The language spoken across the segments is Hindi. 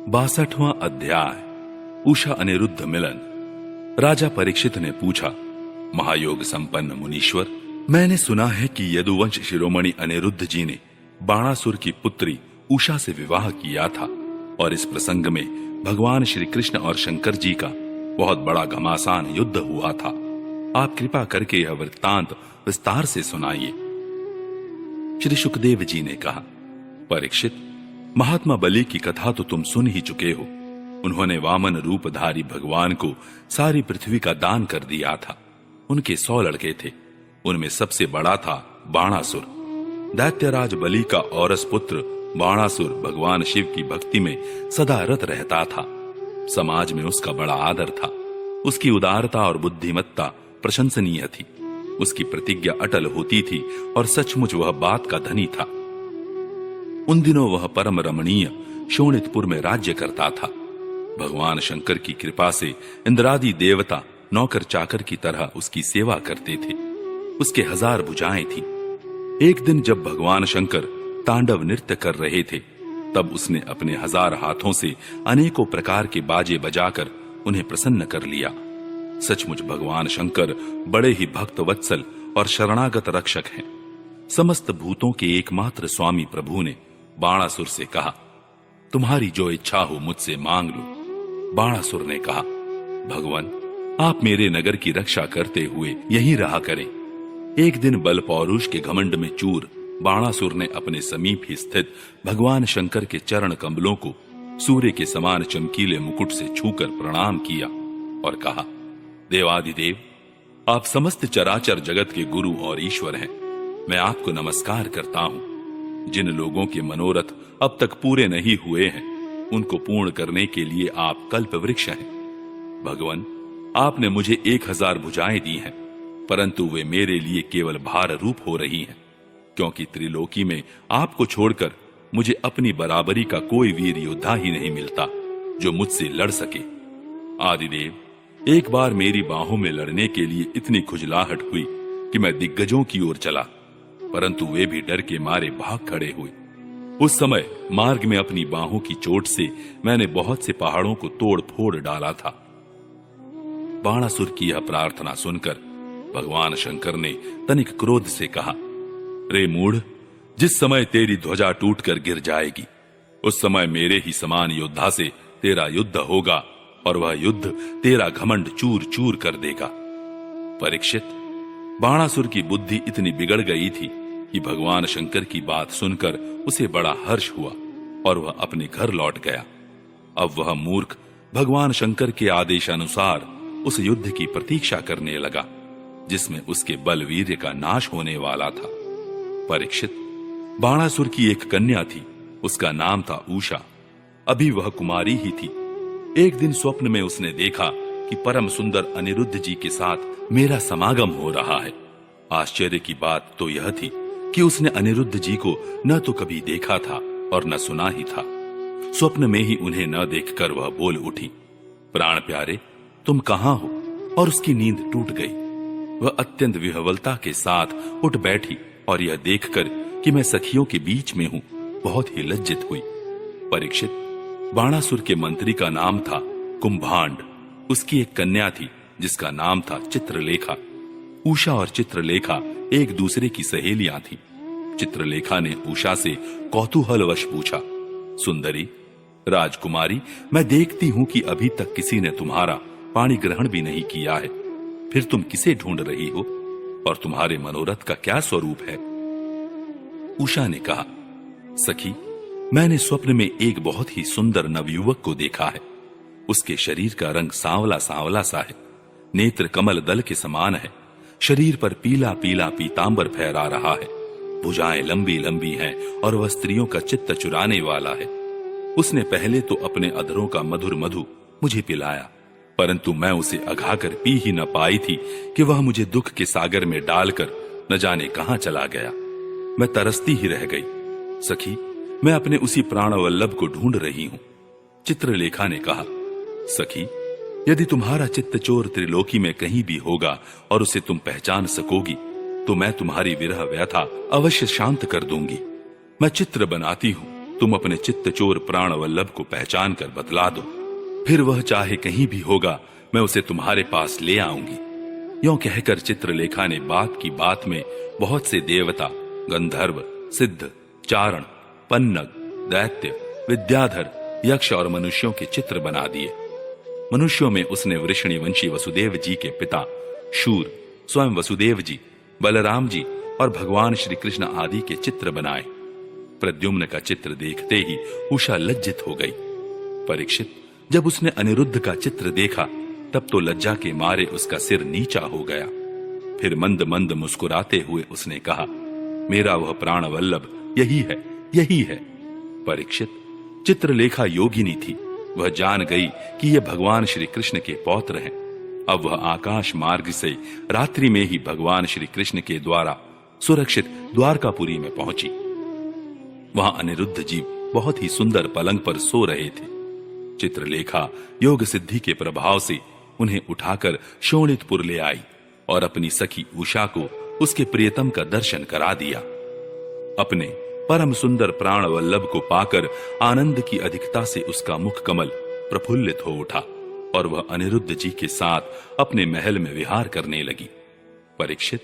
62वां अध्याय। उषा अनिरुद्ध मिलन। राजा परीक्षित ने पूछा, महायोग संपन्न मुनीश्वर, मैंने सुना है कि यदुवंश शिरोमणि अनिरुद्ध जी ने बाणासुर की पुत्री उषा से विवाह किया था और इस प्रसंग में भगवान श्री कृष्ण और शंकर जी का बहुत बड़ा घमासान युद्ध हुआ था। आप कृपा करके यह वृत्तांत विस्तार से सुनाइए। श्री सुखदेव जी ने कहा, परीक्षित, महात्मा बलि की कथा तो तुम सुन ही चुके हो। उन्होंने वामन रूपधारी भगवान को सारी पृथ्वी का दान कर दिया था। उनके 100 लड़के थे। उनमें सबसे बड़ा था बाणासुर। दैत्यराज बलि का औरस पुत्र बाणासुर भगवान शिव की भक्ति में सदा रत रहता था। समाज में उसका बड़ा आदर था। उसकी उदारता और बुद्धिमत्ता प्रशंसनीय थी। उसकी प्रतिज्ञा अटल होती थी और सचमुच वह बात का धनी था। उन दिनों वह परम रमणीय शोणितपुर में राज्य करता था। भगवान शंकर की कृपा से इंद्रादि देवता नौकर चाकर की तरह उसकी सेवा करते थे। उसके 1000 भुजाएं थीं। एक दिन जब भगवान शंकर तांडव नृत्य कर रहे थे, तब उसने अपने 1000 हाथों से अनेकों प्रकार के बाजे बजाकर उन्हें प्रसन्न कर लिया। सचमुच भगवान शंकर बड़े ही भक्त वत्सल और शरणागत रक्षक हैं। समस्त भूतों के एकमात्र स्वामी प्रभु ने बाणासुर से कहा, तुम्हारी जो इच्छा हो मुझसे मांग लो। बाणासुर ने कहा, भगवान, आप मेरे नगर की रक्षा करते हुए यहीं रहा करें। एक दिन बल पौरुष के घमंड में चूर बाणासुर ने अपने समीप ही स्थित भगवान शंकर के चरण कमलों को सूर्य के समान चमकीले मुकुट से छूकर प्रणाम किया और कहा, देवाधिदेव, आप समस्त चराचर जगत के गुरु और ईश्वर हैं। मैं आपको नमस्कार करता हूं। जिन लोगों के मनोरथ अब तक पूरे नहीं हुए हैं, उनको पूर्ण करने के लिए आप कल्प वृक्ष हैं। भगवान, आपने मुझे 1000 भुजाएं दी हैं, परंतु वे मेरे लिए केवल भार रूप हो रही हैं, क्योंकि त्रिलोकी में आपको छोड़कर मुझे अपनी बराबरी का कोई वीर योद्धा ही नहीं मिलता जो मुझसे लड़ सके। आदिदेव, एक बार मेरी बाहों में लड़ने के लिए इतनी खुजलाहट हुई कि मैं दिग्गजों की ओर चला, परंतु वे भी डर के मारे भाग खड़े हुए। उस समय मार्ग में अपनी बाहों की चोट से मैंने बहुत से पहाड़ों को तोड़ फोड़ डाला था। बाणासुर की यह प्रार्थना सुनकर भगवान शंकर ने तनिक क्रोध से कहा, रे मूढ़, जिस समय तेरी ध्वजा टूटकर गिर जाएगी, उस समय मेरे ही समान योद्धा से तेरा युद्ध होगा और वह युद्ध तेरा घमंड चूर चूर कर देगा। परीक्षित, बाणासुर की बुद्धि इतनी बिगड़ गई थी कि भगवान शंकर की बात सुनकर उसे बड़ा हर्ष हुआ और वह अपने घर लौट गया। अब वह मूर्ख भगवान शंकर के आदेशानुसार उस युद्ध की प्रतीक्षा करने लगा जिसमें उसके बलवीर्य का नाश होने वाला था। परीक्षित, बाणासुर की एक कन्या थी। उसका नाम था उषा। अभी वह कुमारी ही थी। एक दिन स्वप्न में उसने देखा कि परम सुंदर अनिरुद्ध जी के साथ मेरा समागम हो रहा है। आश्चर्य की बात तो यह थी कि उसने अनिरुद्ध जी को न तो कभी देखा था और न सुना ही था। स्वप्न में ही उन्हें न देखकर वह बोल उठी, प्राण प्यारे, तुम कहां हो? और उसकी नींद टूट गई। वह अत्यंत विह्वलता के साथ उठ बैठी और यह देखकर कि मैं सखियों के बीच में हूं, बहुत ही लज्जित हुई। परीक्षित, बाणासुर के मंत्री का नाम था कुंभांड। उसकी एक कन्या थी जिसका नाम था चित्रलेखा। उषा और चित्रलेखा एक दूसरे की सहेलियां थीं। चित्रलेखा ने उषा से कौतूहलवश पूछा, सुंदरी, राजकुमारी, मैं देखती हूं कि अभी तक किसी ने तुम्हारा पाणी ग्रहण भी नहीं किया है। फिर तुम किसे ढूंढ रही हो और तुम्हारे मनोरथ का क्या स्वरूप है? उषा ने कहा, सखी, मैंने स्वप्न में एक बहुत ही सुंदर नवयुवक को देखा है। उसके शरीर का रंग सांवला सांवला सा है। नेत्र कमल दल के समान है। शरीर पर पीला पीला पीतांबर फहरा रहा है। भुजाएं लंबी लंबी हैं और वह स्त्रियों का चित्त चुराने वाला है। उसने पहले तो अपने अधरों का मधुर मधु मुझे पिलाया, परंतु मैं उसे अघाकर पी ही न पाई थी कि वह मुझे दुख के सागर में डालकर न जाने कहां चला गया। मैं तरसती ही रह गई। सखी, मैं अपने उसी प्राणवल्लभ को ढूंढ रही हूं। चित्रलेखा ने कहा, सखी, यदि तुम्हारा चित्त चोर त्रिलोकी में कहीं भी होगा और उसे तुम पहचान सकोगी, तो मैं तुम्हारी विरह व्यथा अवश्य शांत कर दूंगी। मैं चित्र बनाती हूं, तुम अपने चित्त चोर प्राण वल्लभ को पहचान कर बतला दो, फिर वह चाहे कहीं भी होगा, मैं उसे तुम्हारे पास ले आऊंगी। यों कहकर चित्रलेखा ने बात की बात में बहुत से देवता, गंधर्व, सिद्ध, चारण, पन्नग, दैत्य, विद्याधर, यक्ष और मनुष्यों के चित्र बना दिए। मनुष्यों में उसने वृषणी वंशी वसुदेव जी के पिता शूर, स्वयं वसुदेव जी, बलराम जी और भगवान श्री कृष्ण आदि के चित्र बनाए। प्रद्युम्न का चित्र देखते ही उषा लज्जित हो गई। परीक्षित, जब उसने अनिरुद्ध का चित्र देखा तब तो लज्जा के मारे उसका सिर नीचा हो गया। फिर मंद मंद मुस्कुराते हुए उसने कहा, मेरा वह प्राण वल्लभ यही है, यही है। परीक्षित, चित्रलेखा योगिनी थी। वह जान गई कि ये भगवान श्री कृष्ण के पौत्र हैं। अब वह आकाश मार्ग से रात्रि में ही भगवान श्री कृष्ण के द्वारा सुरक्षित द्वारकापुरी में पहुंची। वहां अनिरुद्ध जी बहुत ही सुंदर पलंग पर सो रहे थे। चित्रलेखा योग सिद्धि के प्रभाव से उन्हें उठाकर शोणितपुर ले आई और अपनी सखी उषा को उसके प्रियतम का दर्शन करा दिया। अपने परम सुंदर प्राण वल्लभ को पाकर आनंद की अधिकता से उसका मुख कमल प्रफुल्लित हो उठा और वह अनिरुद्ध जी के साथ अपने महल में विहार करने लगी। परीक्षित,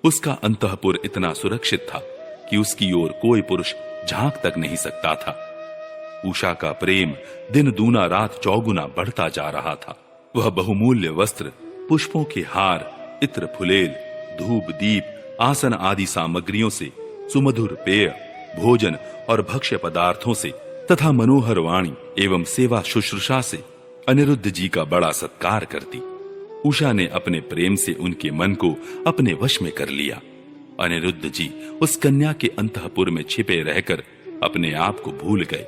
उसका अंतःपुर इतना सुरक्षित था कि उसकी ओर कोई पुरुष झांक तक नहीं सकता था। उषा का प्रेम दिन दूना रात चौगुना बढ़ता जा रहा था। वह बहुमूल्य वस्त्र, पुष्पों के हार, इत्र फुलेल, धूप दीप, आसन आदि सामग्रियों से, सुमधुर पेय, भोजन और भक्ष्य पदार्थों से तथा मनोहर वाणी एवं सेवा शुश्रूषा से अनिरुद्ध जी का बड़ा सत्कार करती। उषा ने अपने प्रेम से उनके मन को अपने वश में कर लिया। अनिरुद्ध जी उस कन्या के अंतःपुर में छिपे रहकर अपने आप को भूल गए।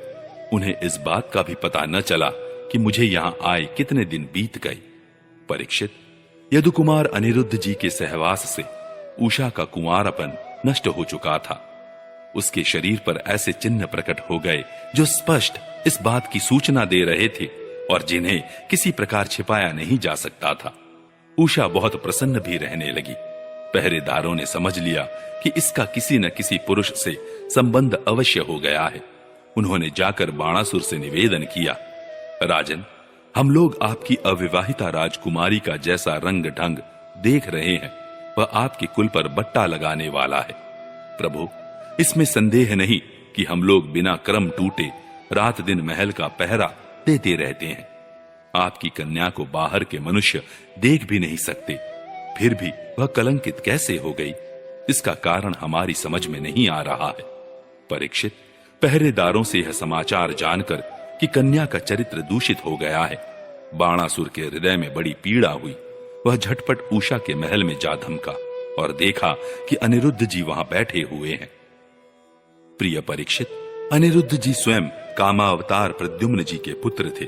उन्हें इस बात का भी पता न चला कि मुझे यहां आए कितने दिन बीत गए। परीक्षित, यदुकुमार अनिरुद्ध जी के सहवास से उषा का कुंवारापन नष्ट हो चुका था। उसके शरीर पर ऐसे चिन्ह प्रकट हो गए जो स्पष्ट इस बात की सूचना दे रहे थे और जिन्हें किसी प्रकार छिपाया नहीं जा सकता था। उषा बहुत प्रसन्न भी रहने लगी। पहरेदारों ने समझ लिया कि इसका किसी न किसी पुरुष से संबंध अवश्य हो गया है। उन्होंने जाकर बाणासुर से निवेदन किया, राजन, हम लोग आपकी अविवाहिता राजकुमारी का जैसा रंग ढंग देख रहे हैं वह आपके कुल पर बट्टा लगाने वाला है। प्रभु, इसमें संदेह नहीं कि हम लोग बिना क्रम टूटे रात दिन महल का पहरा देते रहते हैं। आपकी कन्या को बाहर के मनुष्य देख भी नहीं सकते, फिर भी वह कलंकित कैसे हो गई, इसका कारण हमारी समझ में नहीं आ रहा है। परीक्षित, पहरेदारों से यह समाचार जानकर कि कन्या का चरित्र दूषित हो गया है, बाणासुर के हृदय में बड़ी पीड़ा हुई। वह झटपट उषा के महल में जा धमका और देखा कि अनिरुद्ध जी वहां बैठे हुए हैं। प्रिय परीक्षित, अनिरुद्ध जी स्वयं कामावतार प्रद्युम्न जी के पुत्र थे।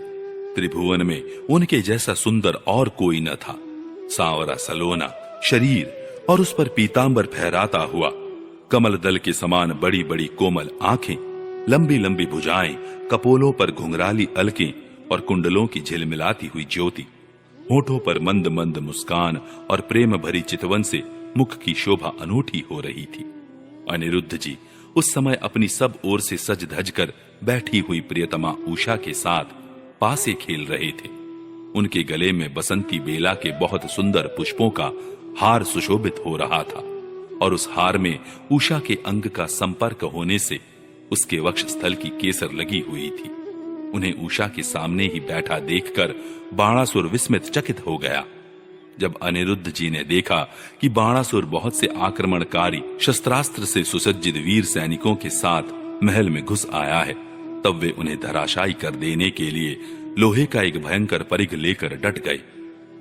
त्रिभुवन में उनके जैसा सुंदर और कोई न था। सांवरा सलोना शरीर और उस पर पीतांबर फहराता हुआ, कमल दल के समान बड़ी बड़ी कोमल आंखें, लंबी लंबी भुजाएं, कपोलों पर घुंघराली अलकें और कुंडलों की झिलमिलाती हुई ज्योति, होठों पर मंद मंद मुस्कान और प्रेम भरी चितवन से मुख की शोभा अनूठी हो रही थी। अनिरुद्ध जी उस समय अपनी सब ओर से सज धज कर बैठी हुई प्रियतमा उषा के साथ पासे खेल रहे थे। उनके गले में बसंती बेला के बहुत सुंदर पुष्पों का हार सुशोभित हो रहा था और उस हार में उषा के अंग का संपर्क होने से उसके वक्ष स्थल की केसर लगी हुई थी। उन्हें उषा के सामने ही बैठा देखकर बाणासुर विस्मित चकित हो गया। जब अनिरुद्ध जी ने देखा कि बाणासुर बहुत से आक्रमणकारी शस्त्रास्त्र से सुसज्जित वीर सैनिकों के साथ महल में घुस आया है, तब वे उन्हें धराशायी कर देने के लिए लोहे का एक भयंकर परिघ लेकर डट गए,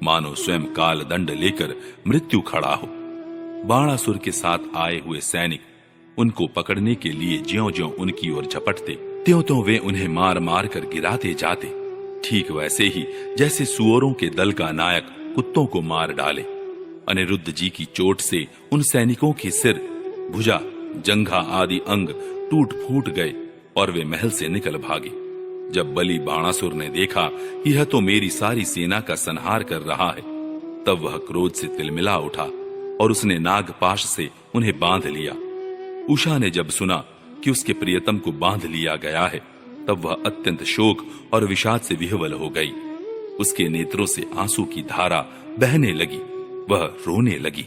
मानो स्वयं काल दंड लेकर मृत्यु खड़ा हो। बाणासुर के साथ आए हुए सैनिक उनको पकड़ने के लिए ज्यों-ज्यों उनकी ओर झपटते, त्यों-त्यों वे उन्हें मार मार कर गिराते जाते, ठीक वैसे ही जैसे सुअरों के दल का नायक कुत्तों को मार डाले। अनिरुद्ध जी की चोट से उन सैनिकों के सिर, भुजा, जंघा आदि अंग टूट फूट गए और वे महल से निकल भागे। जब बलि बाणासुर ने देखा कि यह तो मेरी सारी सेना का संहार कर रहा है, तब वह क्रोध से तिलमिला उठा और उसने नागपाश से उन्हें बांध लिया। उषा ने जब सुना कि उसके प्रियतम को बांध लिया गया है, तब वह अत्यंत शोक और विषाद से विह्वल हो गई। उसके नेत्रों से आंसू की धारा बहने लगी, वह रोने लगी।